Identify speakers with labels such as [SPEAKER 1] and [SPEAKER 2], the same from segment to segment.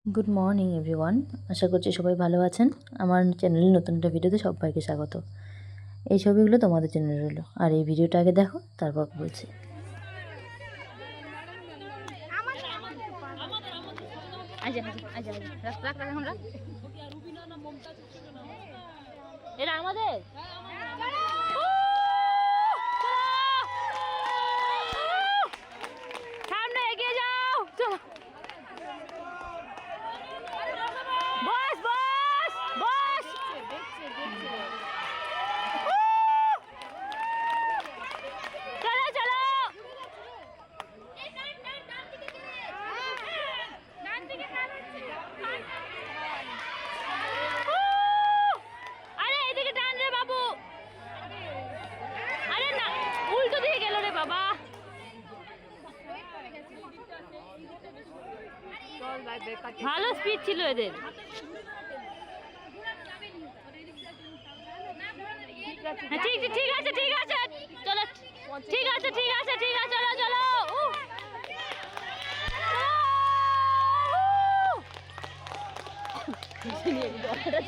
[SPEAKER 1] Good morning everyone. আশা করছি সবাই ভালো আছেন। আমার চ্যানেলে নতুন একটা ভিডিওতে সবাইকে স্বাগত। এই ছবিগুলো তোমাদের জন্য রইল, আর এই ভিডিওটা আগে দেখো, তারপর বলছি।
[SPEAKER 2] এটা আমাদের সামনে এগিয়ে যাও, চলো। বস বস বস, চলো চলো। আরে এদিকে টান রে বাবু। আরে না, উল্টো দিয়ে গেল রে বাবা। ভালো স্পিড ছিল এদের। ঠিক ঠিক আছে ঠিক আছে, চলো। ঠিক আছে ঠিক আছে ঠিক আছে, চলো চলো।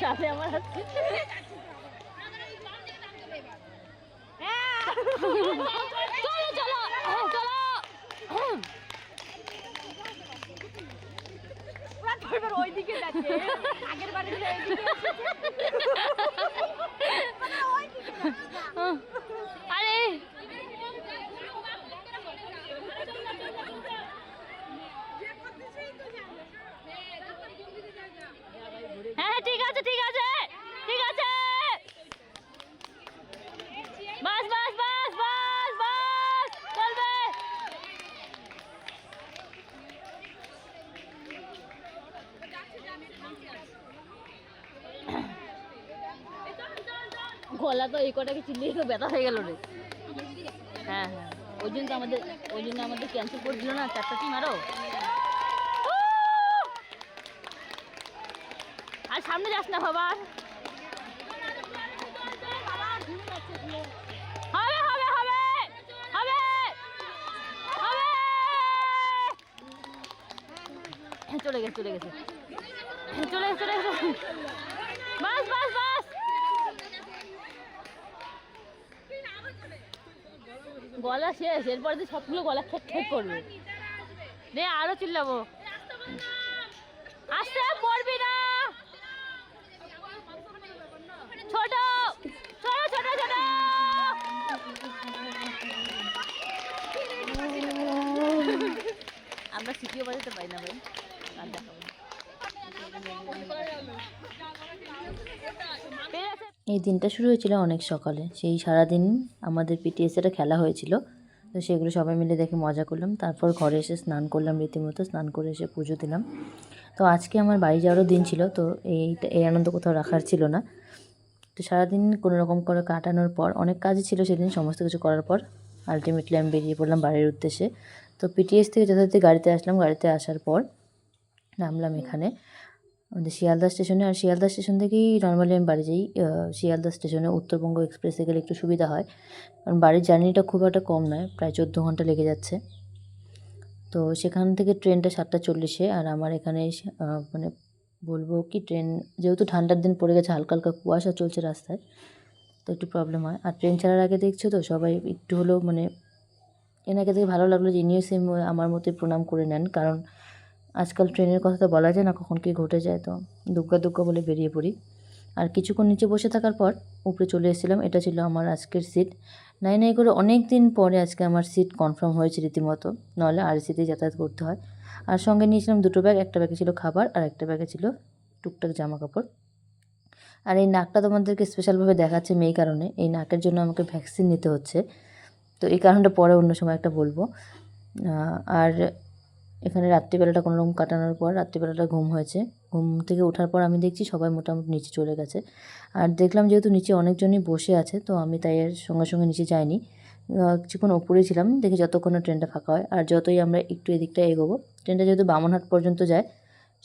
[SPEAKER 2] চাপে আমার চলো চলো চলো। ওইদিকে যাচ্ছে, আগের বারে আরে হ্যাঁ ঠিক আছে ঠিক আছে ঠিক আছে। বাস বাস বাস বাস বাস, চলবে। গলা তো এই কটাকে চিল্লিয়ে তো ব্যথা হয়ে গেল রে। হ্যাঁ হ্যাঁ, ওই জন্য আমাদের ক্যান্সেল করে দিল না, 4টা টিম আরো। আর সামনে যাস না বাবা। হবে হবে হবে হবে হবে। চলে গেছে চলে গেছে চলে গেছে চলে গেছে। বাস বাস বাস। গলা শেষ, এরপরে তো সবগুলো গলা খেক খেক করবে রে। আরো চিল্লাবো, আস্তে পড়বি না। ছোট ছোট ছোট ছোট। আমরা সিটিও বাজাতে পারি না ভাই, আর দেখাবো না।
[SPEAKER 1] এই দিনটা শুরু হয়েছিল অনেক সকালে। সেই সারাদিন আমাদের পিটিএসের খেলা হয়েছিল, তো সেগুলো সবাই মিলে দেখে মজা করলাম। তারপর ঘরে এসে স্নান করলাম, রীতিমতো স্নান করে এসে পুজো দিলাম। তো আজকে আমার বাড়ি যাওয়ারও দিন ছিল, তো এই আনন্দ কোথাও রাখার ছিল না। তো সারাদিন কোনো রকম করে কাটানোর পর, অনেক কাজই ছিল সেদিন, সমস্ত কিছু করার পর আলটিমেটলি আমি বেরিয়ে পড়লাম বাড়ির উদ্দেশ্যে। তো পিটিএস থেকে যথারীতি গাড়িতে আসলাম। গাড়িতে আসার পর নামলাম এখানে আমাদের শিয়ালদা স্টেশনে। আর শিয়ালদা স্টেশন থেকেই নর্মালি আমি বাড়ি যাই। শিয়ালদা স্টেশনে উত্তরবঙ্গ এক্সপ্রেসে গেলে একটু সুবিধা হয়, কারণ বাড়ির জার্নিটা খুব একটা কম নয়, প্রায় 14 ঘন্টা লেগে যাচ্ছে। তো সেখান থেকে ট্রেনটা 7:40-এ। আর আমার এখানে মানে বলবো কি, ট্রেন যেহেতু ঠান্ডার দিন পড়ে গেছে, হালকা হালকা কুয়াশা চলছে রাস্তায়, তো একটু প্রবলেম হয়। আর ট্রেন ছাড়ার আগে দেখছো তো সবাই একটু হলেও মানে এনাকে দেখে ভালো লাগলো যে ইনিও সেম আমার মতোই প্রণাম করে নেন, কারণ আজকাল ট্রেনের কথা তো বলা যায় না কখন কী ঘটে যায়। তো দুগ্গা দুগ্গা বলে বেরিয়ে পড়ি। আর কিছুক্ষণ নিচে বসে থাকার পর উপরে চলে এসেছিলাম। এটা ছিল আমার আজকের সিট। নাই নাই করে অনেক দিন পরে আজকে আমার সিট কনফার্ম হয়েছে রীতিমতো, নাহলে আরসিতেই যাতায়াত করতে হয়। আর সঙ্গে নিয়েছিলাম 2টো ব্যাগ। একটা ব্যাগে ছিল খাবার, আর একটা ব্যাগে ছিল টুকটাক জামা কাপড়। আর এই নাকটা তোমাদেরকে স্পেশালভাবে দেখাচ্ছে এই কারণে, এই নাকের জন্য আমাকে ভ্যাকসিন নিতে হচ্ছে। তো এই কারণটা পরে অন্য সময় একটা বলবো। আর এখানে রাত্রিবেলাটা কোনোরকম কাটানোর পর রাত্রিবেলাটা ঘুম হয়েছে। ঘুম থেকে ওঠার পর আমি দেখছি সবাই মোটামুটি নিচে চলে গেছে। আর দেখলাম যেহেতু নিচে অনেকজনই বসে আছে, তো আমি তাই আর সঙ্গে সঙ্গে নিচে যাইনি, কিছুক্ষণ ওপরেই ছিলাম, দেখি যতক্ষণ না ট্রেনটা ফাঁকা হয়। আর যতই আমরা একটু এদিকটা এগোবো, ট্রেনটা যেহেতু বামনহাট পর্যন্ত যায়,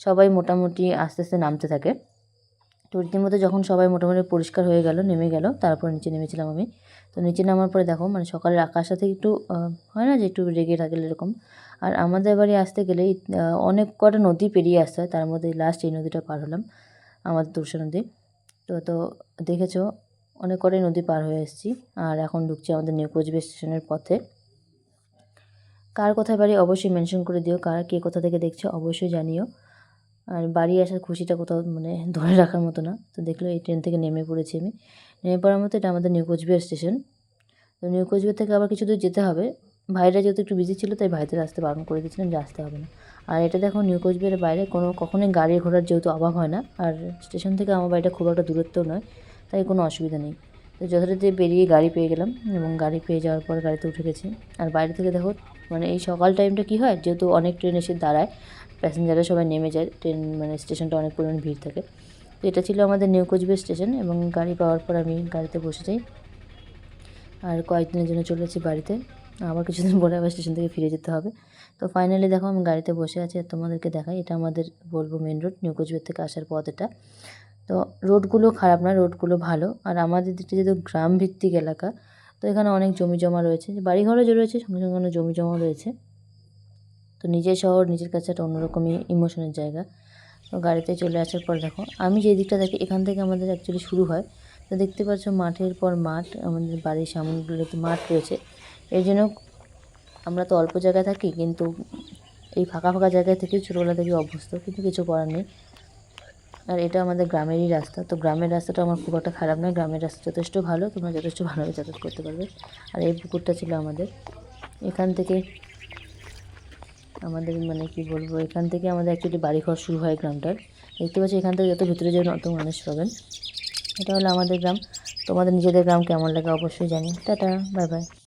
[SPEAKER 1] সবাই মোটামুটি আস্তে আস্তে নামতে থাকে। তো রীতিমতো যখন সবাই মোটামুটি পরিষ্কার হয়ে গেল, নেমে গেল, তারপর নিচে নেমেছিলাম আমি। তো নিচে নামার পরে দেখো, মানে সকালের আকাশটা থেকে একটু হয় না যে একটু রেগে থাকলে এরকম, আর আমাদের বাড়ি আসতে গেলেই অনেক কটা নদী পেরিয়ে আসতে হয়, তার মধ্যে লাস্ট এই নদীটা পার হলাম, আমাদের তোরসা নদী। তো দেখেছো অনেক কটাই নদী পার হয়ে এসেছি, আর এখন ঢুকছি আমাদের নিউ কোচবিহার স্টেশনের পথে। কার কোথায় বাড়ি অবশ্যই মেনশন করে দিও, কার কে কোথা থেকে দেখছো অবশ্যই জানিও। আর বাড়ি আসার খুশিটা কোথাও মানে ধরে রাখার মতো না। তো দেখলো এই ট্রেন থেকে নেমে পড়েছি আমি, নেমে পড়ার মতো এটা আমাদের নিউ কোচবিহার স্টেশন। তো নিউ কোচবিহার থেকে আবার কিছু দূর যেতে হবে। ভাইরা যেহেতু একটু বিজি ছিল তাই ভাইদের আসতে বারণ করে দিয়েছিলাম যে আসতে হবে না। আর এটা দেখো নিউ কোচবিহারের বাইরে কখনোই গাড়ি ঘোড়ার যেহেতু অভাব হয় না, আর স্টেশন থেকে আমার বাড়িটা খুব একটা দূরত্বও নয়, তাই কোনো অসুবিধা নেই। তো যথারীতি বেরিয়ে গাড়ি পেয়ে গেলাম, এবং গাড়ি পেয়ে যাওয়ার পর গাড়িতে উঠে গেছি। আর বাইরে থেকে দেখো মানে এই সকাল টাইমটা কী হয়, যেহেতু অনেক ট্রেন এসে দাঁড়ায়, প্যাসেঞ্জাররা সবাই নেমে যায়, ট্রেন মানে স্টেশনটা অনেক পরিমাণ ভিড় থাকে। তো এটা ছিল আমাদের নিউ কোচবিহার স্টেশন, এবং গাড়ি পাওয়ার পর আমি গাড়িতে বসে যাই। আর কয়েকদিনের জন্য চলে এসেছি বাড়িতে, আবার কিছুদিন পরে আবার স্টেশন থেকে ফিরে যেতে হবে। তো ফাইনালি দেখো আমি গাড়িতে বসে আছি, আর তোমাদেরকে দেখাই, এটা আমাদের বলবো মেন রোড, নিউ কোচবিহার থেকে আসার পথ এটা। তো রোডগুলো খারাপ না, রোডগুলো ভালো। আর আমাদের দিকটা যেহেতু গ্রাম ভিত্তিক এলাকা, তো এখানে অনেক জমি জমা রয়েছে, বাড়িঘরও রয়েছে, সঙ্গে সঙ্গে অনেক জমি জমা রয়েছে। তো নিজের শহর নিজের কাছে একটা অন্যরকমই ইমোশনের জায়গা। তো গাড়িতে চলে আসার পর দেখো আমি যে দিকটা দেখি, এখান থেকে আমাদের অ্যাকচুয়ালি শুরু হয়। তো দেখতে পাচ্ছ মাঠের পর মাঠ, আমাদের বাড়ির সামনেগুলোতে মাঠ রয়েছে। এর জন্য আমরা তো অল্প জায়গায় থাকি, কিন্তু এই ফাঁকা ফাঁকা জায়গায় থেকেই ছোটোবেলা থেকে অভ্যস্ত, কিন্তু কিছু করার নেই। আর এটা আমাদের গ্রামেরই রাস্তা, তো গ্রামের রাস্তাটা আমার খুব একটা খারাপ নয়, গ্রামের রাস্তা যথেষ্ট ভালো, তোমরা যথেষ্ট ভালোভাবে যাতায়াত করতে পারবে। আর এই পুকুরটা ছিল আমাদের, এখান থেকে আমাদের মানে কি বলবো, এখান থেকে আমাদের অ্যাকচুয়ালি বাড়িঘর শুরু হয় গ্রামটার। দেখতে পাচ্ছি এখান থেকে যত ভিতরে যাবেন অত মানুষ পাবেন। এটা হলো আমাদের গ্রাম। তোমাদের নিজেদের গ্রাম কেমন লাগে অবশ্যই জানি। Tata, bye bye.